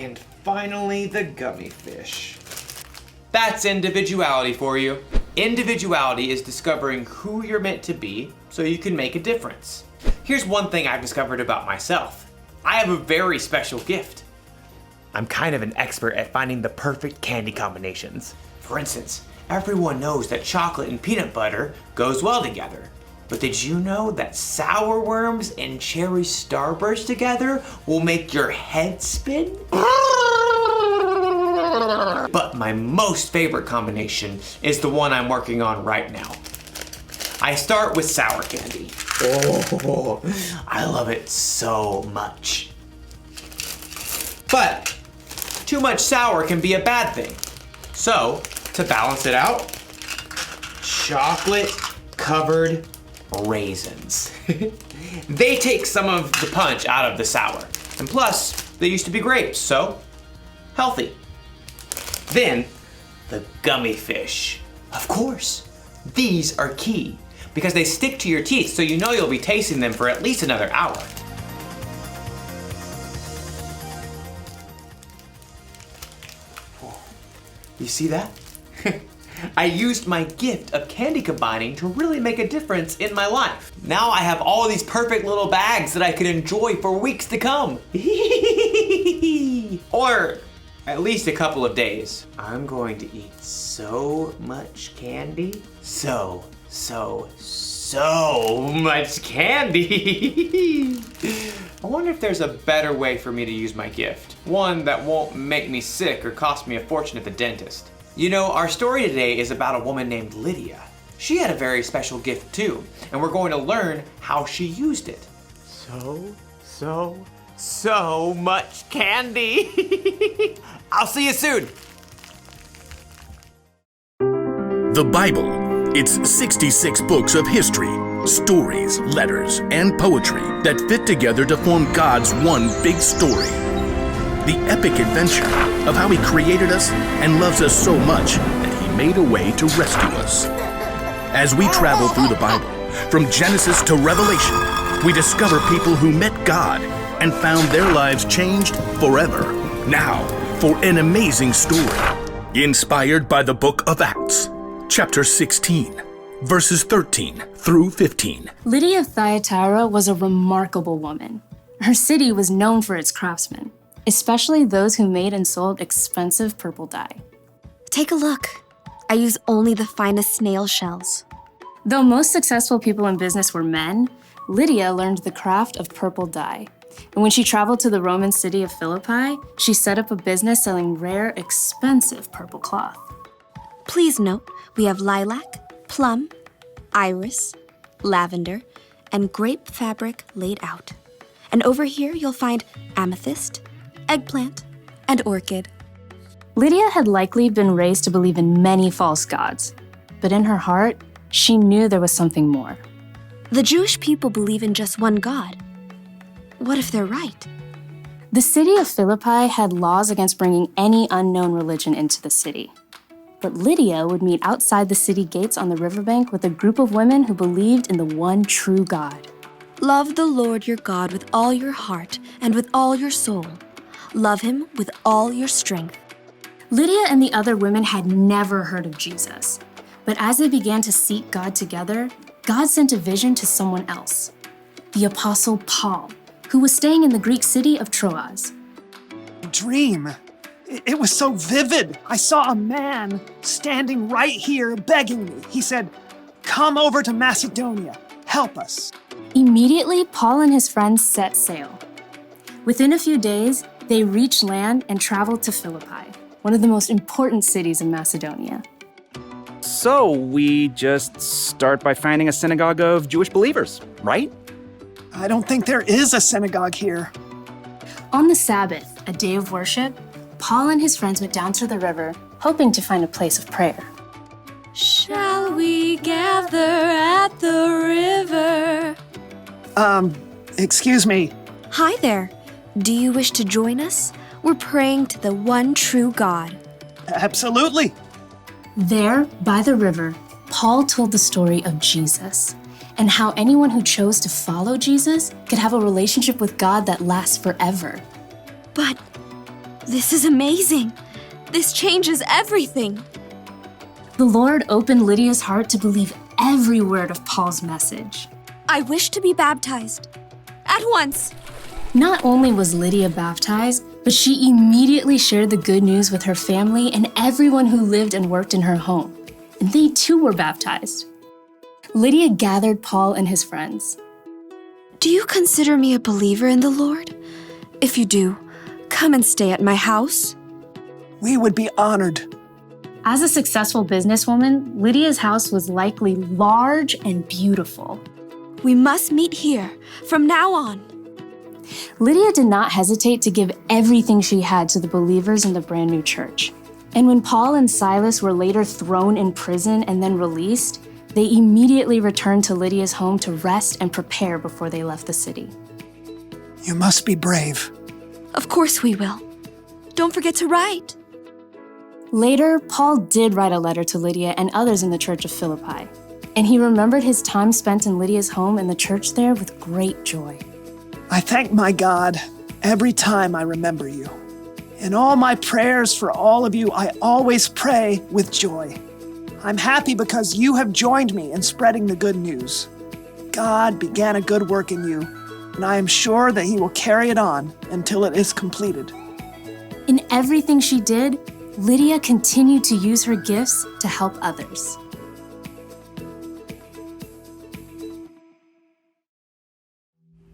And finally, the gummy fish. That's individuality for you. Individuality is discovering who you're meant to be so you can make a difference. Here's one thing I've discovered about myself. I have a very special gift. I'm kind of an expert at finding the perfect candy combinations. For instance, everyone knows that chocolate and peanut butter goes well together. But did you know that sour worms and cherry starburst together will make your head spin? But my most favorite combination is the one I'm working on right now. I start with sour candy. Oh, I love it so much. But too much sour can be a bad thing. So, to balance it out, chocolate covered raisins. They take some of the punch out of the sour. And plus, they used to be grapes, so healthy. Then, the gummy fish. Of course, these are key because they stick to your teeth, so you know you'll be tasting them for at least another hour. You see that? I used my gift of candy combining to really make a difference in my life. Now I have all these perfect little bags that I could enjoy for weeks to come. Or at least a couple of days. I'm going to eat so much candy. So much candy. I wonder if there's a better way for me to use my gift. One that won't make me sick or cost me a fortune at the dentist. You know, our story today is about a woman named Lydia. She had a very special gift too, and we're going to learn how she used it. So much candy. I'll see you soon. The Bible. It's 66 books of history, stories, letters, and poetry that fit together to form God's one big story. The epic adventure of how He created us and loves us so much that He made a way to rescue us. As we travel through the Bible, from Genesis to Revelation, we discover people who met God and found their lives changed forever. Now, for an amazing story, inspired by the book of Acts. Chapter 16, verses 13 through 15. Lydia of Thyatira was a remarkable woman. Her city was known for its craftsmen, especially those who made and sold expensive purple dye. Take a look. I use only the finest snail shells. Though most successful people in business were men, Lydia learned the craft of purple dye. And when she traveled to the Roman city of Philippi, she set up a business selling rare, expensive purple cloth. Please note, we have lilac, plum, iris, lavender, and grape fabric laid out. And over here you'll find amethyst, eggplant, and orchid. Lydia had likely been raised to believe in many false gods, but in her heart, she knew there was something more. The Jewish people believe in just one God. What if they're right? The city of Philippi had laws against bringing any unknown religion into the city. But Lydia would meet outside the city gates on the riverbank with a group of women who believed in the one true God. Love the Lord your God with all your heart and with all your soul. Love Him with all your strength. Lydia and the other women had never heard of Jesus. But as they began to seek God together, God sent a vision to someone else, the Apostle Paul, who was staying in the Greek city of Troas. Dream. It was so vivid. I saw a man standing right here begging me. He said, "Come over to Macedonia. Help us." Immediately, Paul and his friends set sail. Within a few days, they reached land and traveled to Philippi, one of the most important cities in Macedonia. So we just start by finding a synagogue of Jewish believers, right? I don't think there is a synagogue here. On the Sabbath, a day of worship, Paul and his friends went down to the river, hoping to find a place of prayer. Shall we gather at the river? Excuse me. Hi there. Do you wish to join us? We're praying to the one true God. Absolutely. There, by the river, Paul told the story of Jesus and how anyone who chose to follow Jesus could have a relationship with God that lasts forever. But This is amazing. This changes everything. The Lord opened Lydia's heart to believe every word of Paul's message. I wish to be baptized. At once. Not only was Lydia baptized, but she immediately shared the good news with her family and everyone who lived and worked in her home. And they too were baptized. Lydia gathered Paul and his friends. Do you consider me a believer in the Lord? If you do, come and stay at my house. We would be honored. As a successful businesswoman, Lydia's house was likely large and beautiful. We must meet here from now on. Lydia did not hesitate to give everything she had to the believers in the brand new church. And when Paul and Silas were later thrown in prison and then released, they immediately returned to Lydia's home to rest and prepare before they left the city. You must be brave. Of course we will. Don't forget to write. Later, Paul did write a letter to Lydia and others in the church of Philippi, and he remembered his time spent in Lydia's home and the church there with great joy. I thank my God every time I remember you. In all my prayers for all of you, I always pray with joy. I'm happy because you have joined me in spreading the good news. God began a good work in you, and I am sure that he will carry it on until it is completed. In everything she did, Lydia continued to use her gifts to help others.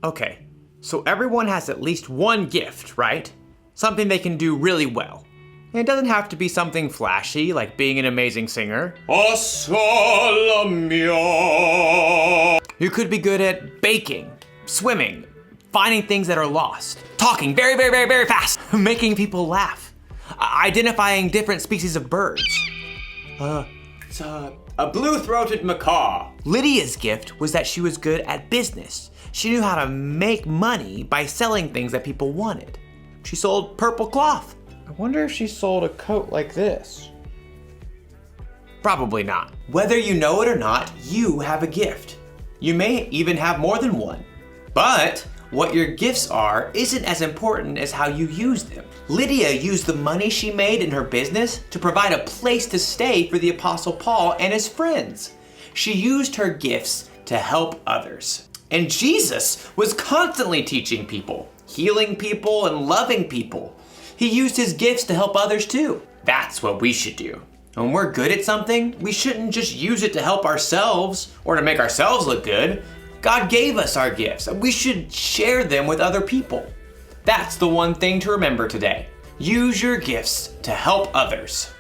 Okay, so everyone has at least one gift, right? Something they can do really well. And it doesn't have to be something flashy, like being an amazing singer. You could be good at baking, swimming, finding things that are lost, talking very, very, very, very fast, making people laugh, identifying different species of birds. It's a blue-throated macaw. Lydia's gift was that she was good at business. She knew how to make money by selling things that people wanted. She sold purple cloth. I wonder if she sold a coat like this. Probably not. Whether you know it or not, you have a gift. You may even have more than one. But what your gifts are isn't as important as how you use them. Lydia used the money she made in her business to provide a place to stay for the Apostle Paul and his friends. She used her gifts to help others. And Jesus was constantly teaching people, healing people, and loving people. He used his gifts to help others too. That's what we should do. When we're good at something, we shouldn't just use it to help ourselves or to make ourselves look good. God gave us our gifts, and we should share them with other people. That's the one thing to remember today. Use your gifts to help others.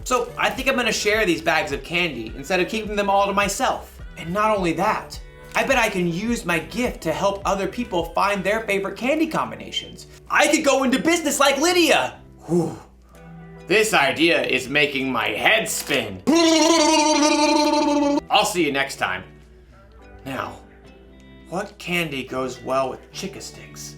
So I think I'm gonna share these bags of candy instead of keeping them all to myself. And not only that, I bet I can use my gift to help other people find their favorite candy combinations. I could go into business like Lydia. Whew. This idea is making my head spin. I'll see you next time. Now, what candy goes well with Chick-a-Sticks?